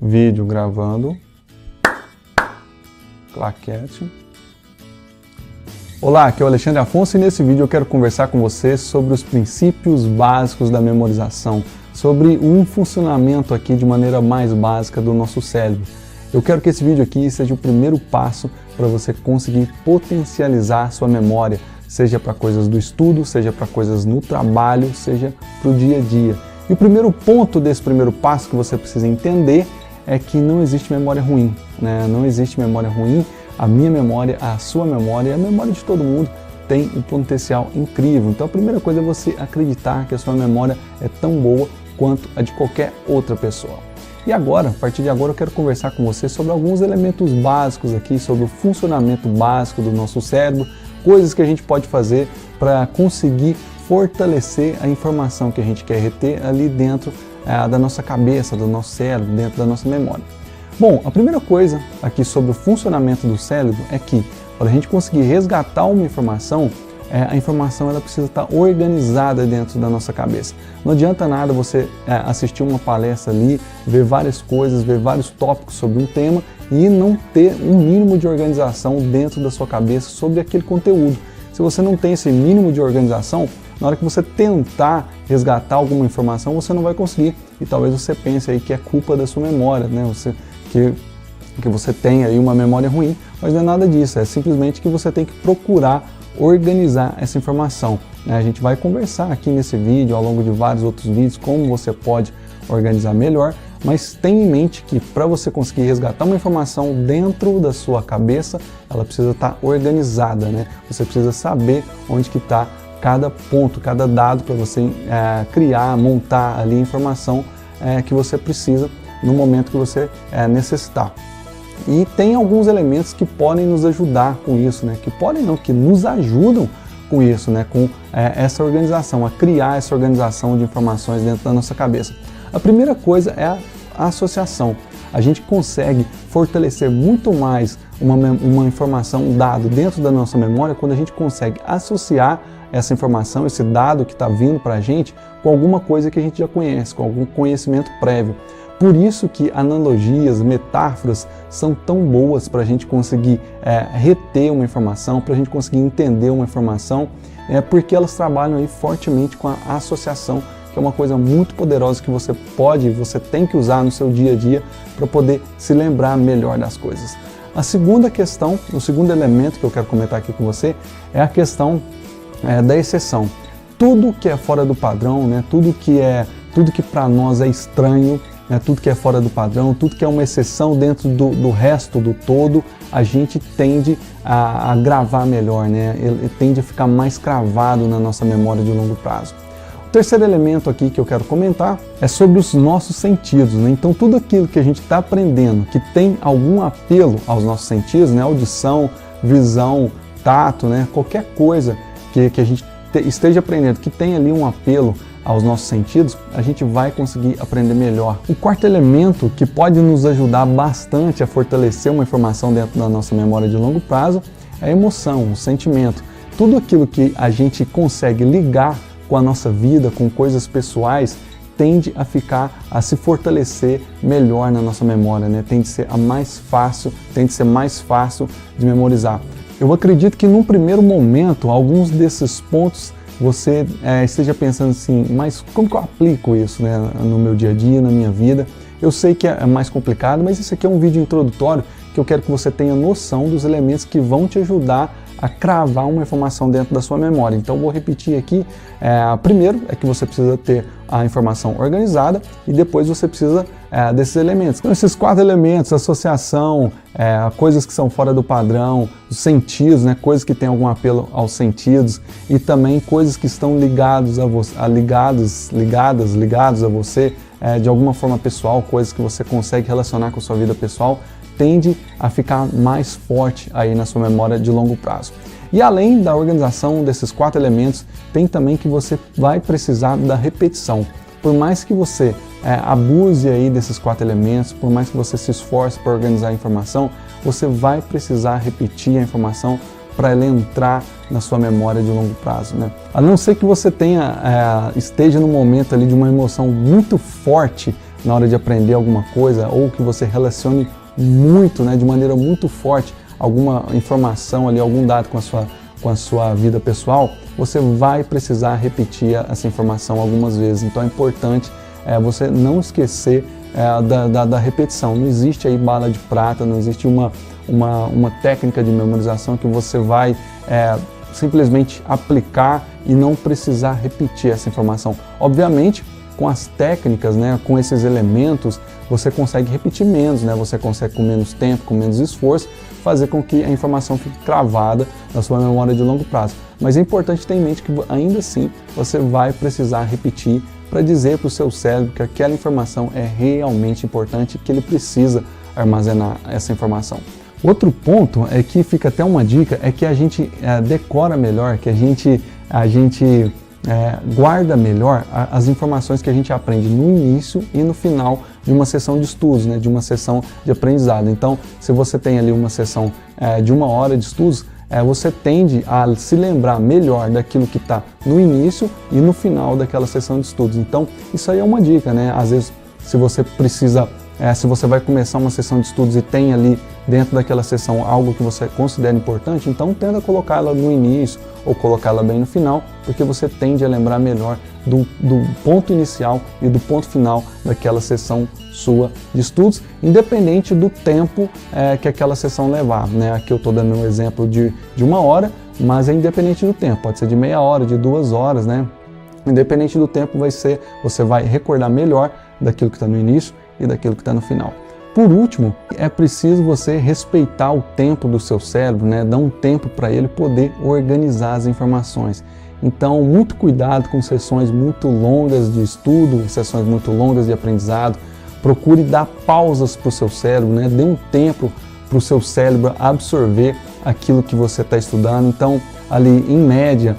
Vídeo gravando. Claquete. Olá, aqui é o Alexandre Afonso e nesse vídeo eu quero conversar com você sobre os princípios básicos da memorização, sobre um funcionamento aqui de maneira mais básica do nosso cérebro. Eu quero que esse vídeo aqui seja o primeiro passo para você conseguir potencializar a sua memória, seja para coisas do estudo, seja para coisas no trabalho, seja para o dia a dia. E o primeiro ponto desse primeiro passo que você precisa entender é que não existe memória ruim, né? Não existe memória ruim. A minha memória, a sua memória, a memória de todo mundo tem um potencial incrível. Então a primeira coisa é você acreditar que a sua memória é tão boa quanto a de qualquer outra pessoa. E agora, a partir de agora, eu quero conversar com você sobre alguns elementos básicos aqui, sobre o funcionamento básico do nosso cérebro, coisas que a gente pode fazer para conseguir fortalecer a informação que a gente quer reter ali dentro da nossa cabeça, do nosso cérebro, dentro da nossa memória. Bom, a primeira coisa aqui sobre o funcionamento do cérebro é que para a gente conseguir resgatar uma informação, a informação ela precisa estar organizada dentro da nossa cabeça. Não adianta nada você assistir uma palestra ali, ver várias coisas, ver vários tópicos sobre um tema e não ter um mínimo de organização dentro da sua cabeça sobre aquele conteúdo. Se você não tem esse mínimo de organização, na hora que você tentar resgatar alguma informação, você não vai conseguir. E talvez você pense aí que é culpa da sua memória, né? Que você tem aí uma memória ruim, mas não é nada disso, é simplesmente que você tem que procurar organizar essa informação. A gente vai conversar aqui nesse vídeo, ao longo de vários outros vídeos, como você pode organizar melhor, mas tenha em mente que para você conseguir resgatar uma informação dentro da sua cabeça, ela precisa estar organizada, né? Você precisa saber onde que está cada ponto, cada dado para você criar, montar ali a informação que você precisa no momento que você necessitar. E tem alguns elementos que podem nos ajudar com isso, né? Que nos ajudam com isso, né? Com essa organização, a criar essa organização de informações dentro da nossa cabeça. A primeira coisa é a associação. A gente consegue fortalecer muito mais uma informação, um dado dentro da nossa memória quando a gente consegue associar essa informação, esse dado que está vindo para a gente com alguma coisa que a gente já conhece, com algum conhecimento prévio. Por isso que analogias, metáforas são tão boas para a gente conseguir reter uma informação, para a gente conseguir entender uma informação, porque elas trabalham aí fortemente com a associação, que é uma coisa muito poderosa que você tem que usar no seu dia a dia para poder se lembrar melhor das coisas. A segunda questão, o segundo elemento que eu quero comentar aqui com você é a questão da exceção. Tudo que é fora do padrão, né, tudo que para nós é estranho, tudo que é fora do padrão, tudo que é uma exceção dentro do resto do todo, a gente tende a gravar melhor, né? Ele tende a ficar mais cravado na nossa memória de longo prazo. O terceiro elemento aqui que eu quero comentar é sobre os nossos sentidos, né? Então tudo aquilo que a gente está aprendendo, que tem algum apelo aos nossos sentidos, né? Audição, visão, tato, né? Qualquer coisa que a gente esteja aprendendo, que tem ali um apelo aos nossos sentidos, a gente vai conseguir aprender melhor. O quarto elemento que pode nos ajudar bastante a fortalecer uma informação dentro da nossa memória de longo prazo é a emoção, o sentimento. Tudo aquilo que a gente consegue ligar com a nossa vida, com coisas pessoais, tende a se fortalecer melhor na nossa memória, né? Tende a ser mais fácil de memorizar. Eu acredito que num primeiro momento, alguns desses pontos você esteja pensando assim, mas como que eu aplico isso, né, no meu dia a dia, na minha vida? Eu sei que é mais complicado, mas esse aqui é um vídeo introdutório que eu quero que você tenha noção dos elementos que vão te ajudar a cravar uma informação dentro da sua memória. Então vou repetir aqui, primeiro é que você precisa ter a informação organizada e depois você precisa desses elementos. Então esses quatro elementos, associação, coisas que são fora do padrão, os sentidos, né, coisas que têm algum apelo aos sentidos e também coisas que estão ligadas a você de alguma forma pessoal, coisas que você consegue relacionar com a sua vida pessoal, tende a ficar mais forte aí na sua memória de longo prazo. E além da organização desses quatro elementos, tem também que você vai precisar da repetição. Por mais que você abuse aí desses quatro elementos, por mais que você se esforce para organizar a informação, você vai precisar repetir a informação para ela entrar na sua memória de longo prazo, né? A não ser que você esteja no momento ali de uma emoção muito forte na hora de aprender alguma coisa, ou que você relacione muito, né, de maneira muito forte, alguma informação ali, algum dado com a sua vida pessoal, você vai precisar repetir essa informação algumas vezes. Então é importante você não esquecer da repetição. Não existe aí bala de prata, não existe uma técnica de memorização que você vai simplesmente aplicar e não precisar repetir essa informação. Obviamente, com as técnicas, né, com esses elementos, você consegue repetir menos, né, você consegue com menos tempo, com menos esforço, fazer com que a informação fique cravada na sua memória de longo prazo. Mas é importante ter em mente que ainda assim você vai precisar repetir para dizer para o seu cérebro que aquela informação é realmente importante e que ele precisa armazenar essa informação. Outro ponto é que fica até uma dica, é que a gente decora melhor, que a gente guarda melhor as informações que a gente aprende no início e no final de uma sessão de estudos, né, de uma sessão de aprendizado. Então, se você tem ali uma sessão de 1 hora de estudos, você tende a se lembrar melhor daquilo que está no início e no final daquela sessão de estudos. Então, isso aí é uma dica, né? Às vezes, se você precisa, se você vai começar uma sessão de estudos e tem ali dentro daquela sessão algo que você considera importante, então tenta colocá-la no início ou colocá-la bem no final, porque você tende a lembrar melhor do ponto inicial e do ponto final daquela sessão sua de estudos, independente do tempo que aquela sessão levar, né? Aqui eu estou dando um exemplo de 1 hora, mas é independente do tempo, pode ser de meia hora, de 2 horas, né? Independente do tempo, você vai recordar melhor daquilo que está no início e daquilo que está no final. Por último, é preciso você respeitar o tempo do seu cérebro, né? Dar um tempo para ele poder organizar as informações. Então, muito cuidado com sessões muito longas de estudo, sessões muito longas de aprendizado. Procure dar pausas para o seu cérebro, né? Dê um tempo para o seu cérebro absorver aquilo que você está estudando. Então, ali, em média,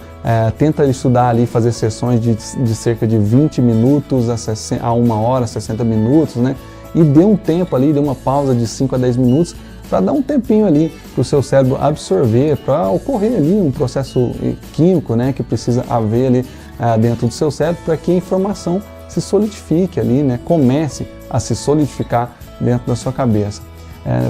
tenta estudar ali, fazer sessões de cerca de 20 minutos a 1 hora, 60 minutos, né? E dê um tempo ali, dê uma pausa de 5 a 10 minutos para dar um tempinho ali para o seu cérebro absorver, para ocorrer ali um processo químico, né, que precisa haver ali dentro do seu cérebro para que a informação se solidifique ali, né, comece a se solidificar dentro da sua cabeça.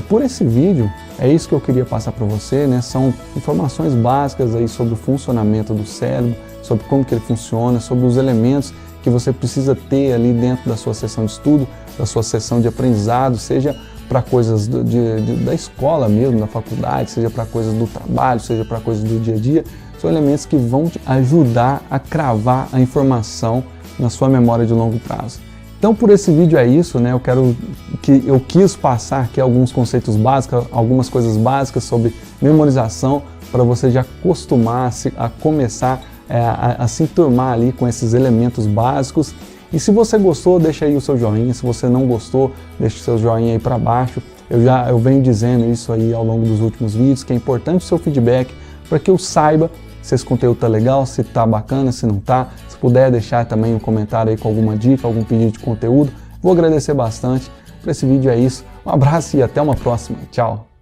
Por esse vídeo, é isso que eu queria passar para você, né? São informações básicas aí sobre o funcionamento do cérebro, sobre como que ele funciona, sobre os elementos que você precisa ter ali dentro da sua sessão de estudo, da sua sessão de aprendizado, seja para coisas da escola mesmo, da faculdade, seja para coisas do trabalho, seja para coisas do dia a dia. São elementos que vão te ajudar a cravar a informação na sua memória de longo prazo. Então, por esse vídeo é isso, né? Eu quis passar aqui alguns conceitos básicos, algumas coisas básicas sobre memorização, para você já acostumar-se a começar a se enturmar ali com esses elementos básicos. E se você gostou, deixa aí o seu joinha. Se você não gostou, deixa o seu joinha aí para baixo. Eu venho dizendo isso aí ao longo dos últimos vídeos, que é importante o seu feedback para que eu saiba se esse conteúdo tá legal, se tá bacana, se não tá. Se puder deixar também um comentário aí com alguma dica, algum pedido de conteúdo, vou agradecer bastante. Para esse vídeo é isso. Um abraço e até uma próxima. Tchau!